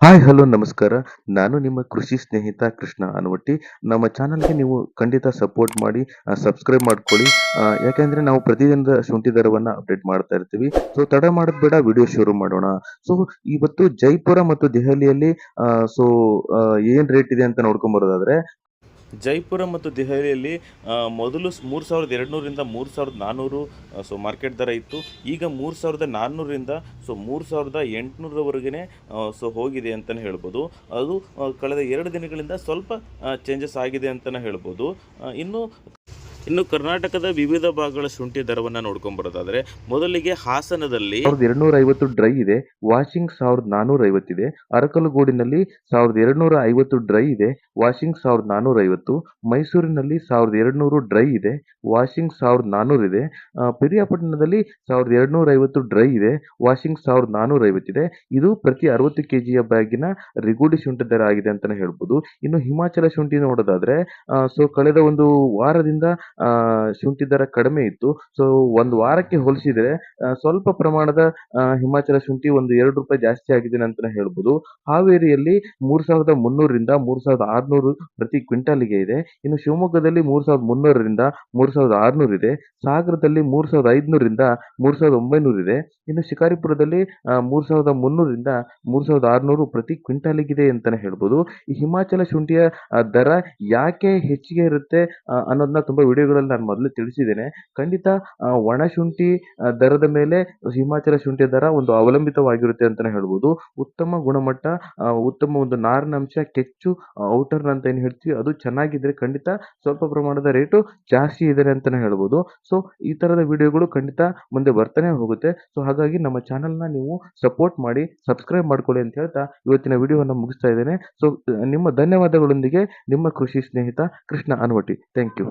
Hi hello ನಮಸ್ಕಾರ. ನಾನು ನಿಮ್ಮ ಕೃಷಿ ಸ್ನೇಹಿತ ಕೃಷ್ಣ ಅನವಟ್ಟಿ. ನಮ್ಮ ಚಾನಲ್‌ಗೆ ನೀವು ಖಂಡಿತ ಸಪೋರ್ಟ್ ಮಾಡಿ, ಸಬ್ಸ್ಕ್ರೈಬ್ ಮಾಡ್ಕೊಳ್ಳಿ. ಯಾಕೆಂದ್ರೆ ನಾವು ಪ್ರತಿದಿನದ ಶುಂಠಿ ದರವನ್ನ ಅಪ್ಡೇಟ್ ಮಾಡ್ತಾ ಇರ್ತೀವಿ. ಸೊ ತಡ ಮಾಡೋದ್ ಬೇಡ, ವಿಡಿಯೋ ಶುರು ಮಾಡೋಣ. ಸೊ ಇವತ್ತು ಜೈಪುರ ಮತ್ತು ದೆಹಲಿಯಲ್ಲಿ ಸೊ ಏನ್ ರೇಟ್ ಇದೆ ಅಂತ ನೋಡ್ಕೊಂಡ್ ಬರೋದಾದ್ರೆ, ಜೈಪುರ ಮತ್ತು ದೆಹಲಿಯಲ್ಲಿ ಮೊದಲು 3200ರಿಂದ 3400 ಸೊ ಮಾರ್ಕೆಟ್ ದರ ಇತ್ತು. ಈಗ 3400ರಿಂದ ಸೊ 3800ರವರೆಗೆ ಸೊ ಹೋಗಿದೆ ಅಂತಲೇ ಹೇಳ್ಬೋದು. ಅದು ಕಳೆದ 2 ದಿನಗಳಿಂದ ಸ್ವಲ್ಪ ಚೇಂಜಸ್ ಆಗಿದೆ ಅಂತಲೇ ಹೇಳ್ಬೋದು. ಇನ್ನು ಕರ್ನಾಟಕದ ವಿವಿಧ ಭಾಗಗಳ ಶುಂಠಿ ದರವನ್ನು ನೋಡ್ಕೊಂಬರೋದಾದರೆ, ಮೊದಲಿಗೆ ಹಾಸನದಲ್ಲಿ 1250 ಡ್ರೈ ಇದೆ, ವಾಷಿಂಗ್ 1450 ಇದೆ. ಅರಕಲಗೂಡಿನಲ್ಲಿ 1250 ಡ್ರೈ ಇದೆ, ವಾಷಿಂಗ್ 1450. ಮೈಸೂರಿನಲ್ಲಿ 1200 ಡ್ರೈ ಇದೆ, ವಾಷಿಂಗ್ 1400 ಇದೆ. ಪಿರಿಯಾಪಟ್ಟಣದಲ್ಲಿ 1250 ಡ್ರೈ ಇದೆ, ವಾಷಿಂಗ್ 1450 ಇದೆ. ಇದು ಪ್ರತಿ 60 ಕೆಜಿಯ ಬ್ಯಾಗಿನ ರಿಗುಡಿ ಶುಂಠಿ ದರ ಆಗಿದೆ ಅಂತಾನೆ ಹೇಳ್ಬೋದು. ಇನ್ನು ಹಿಮಾಚಲ ಶುಂಠಿ ನೋಡೋದಾದ್ರೆ, ಸೊ ಕಳೆದ ಒಂದು ವಾರದಿಂದ ಶುಂಠಿ ದರ ಕಡಿಮೆ ಇತ್ತು. ಸೊ ಒಂದು ವಾರಕ್ಕೆ ಹೋಲಿಸಿದ್ರೆ ಸ್ವಲ್ಪ ಪ್ರಮಾಣದ ಹಿಮಾಚಲ ಶುಂಠಿ ಒಂದು ₹2 ಜಾಸ್ತಿ ಆಗಿದೆ ಅಂತಾನೆ ಹೇಳ್ಬೋದು. ಹಾವೇರಿಯಲ್ಲಿ 3300ರಿಂದ 3600 ಪ್ರತಿ ಕ್ವಿಂಟಾಲಿಗೆ ಇದೆ. ಇನ್ನು ಶಿವಮೊಗ್ಗದಲ್ಲಿ 3300ರಿಂದ 3600 ಇದೆ. ಸಾಗರದಲ್ಲಿ 3500ರಿಂದ 3900 ಇದೆ. ಇನ್ನು ಶಿಕಾರಿಪುರದಲ್ಲಿ 3300ರಿಂದ 3600 ಪ್ರತಿ ಕ್ವಿಂಟಾಲಿಗಿದೆ ಅಂತಾನೆ ಹೇಳ್ಬೋದು. ಈ ಹಿಮಾಚಲ ಶುಂಠಿಯ ದರ ಯಾಕೆ ಹೆಚ್ಚಿಗೆ ಇರುತ್ತೆ ಅನ್ನೋದನ್ನ ತುಂಬಾ ವಿಡಿಯೋಗಳಲ್ಲಿ ನಾನು ಮೊದಲೇ ತಿಳಿಸಿದ್ದೇನೆ. ಖಂಡಿತ ಒಣಶುಂಠಿ ದರದ ಮೇಲೆ ಹಿಮಾಚಲ ಶುಂಠಿ ದರ ಒಂದು ಅವಲಂಬಿತವಾಗಿರುತ್ತೆ ಅಂತಾನೆ ಹೇಳ್ಬೋದು. ಉತ್ತಮ ಗುಣಮಟ್ಟ, ಉತ್ತಮ ಒಂದು ನಾರಿನಂಶ, ಕೆಚ್ಚು, ಔಟರ್ನ್ ಅಂತ ಏನು ಹೇಳ್ತೀವಿ ಅದು ಚೆನ್ನಾಗಿದ್ರೆ ಖಂಡಿತ ಸ್ವಲ್ಪ ಪ್ರಮಾಣದ ರೇಟು ಜಾಸ್ತಿ ಇದೆ ಅಂತಾನೆ ಹೇಳ್ಬೋದು. ಸೊ ಈ ತರದ ವಿಡಿಯೋಗಳು ಖಂಡಿತ ಮುಂದೆ ಬರ್ತಾನೆ ಹೋಗುತ್ತೆ. ಸೊ ಹಾಗಾಗಿ ನಮ್ಮ ಚಾನಲ್ನ ನೀವು ಸಪೋರ್ಟ್ ಮಾಡಿ, ಸಬ್ಸ್ಕ್ರೈಬ್ ಮಾಡ್ಕೊಳ್ಳಿ ಅಂತ ಹೇಳ್ತಾ ಇವತ್ತಿನ ವಿಡಿಯೋವನ್ನು ಮುಗಿಸ್ತಾ ಇದ್ದೇನೆ. ಸೊ ನಿಮ್ಮ ಧನ್ಯವಾದಗಳೊಂದಿಗೆ ನಿಮ್ಮ ಕೃಷಿ ಸ್ನೇಹಿತ ಕೃಷ್ಣ ಅನವಟ್ಟಿ. Thank you.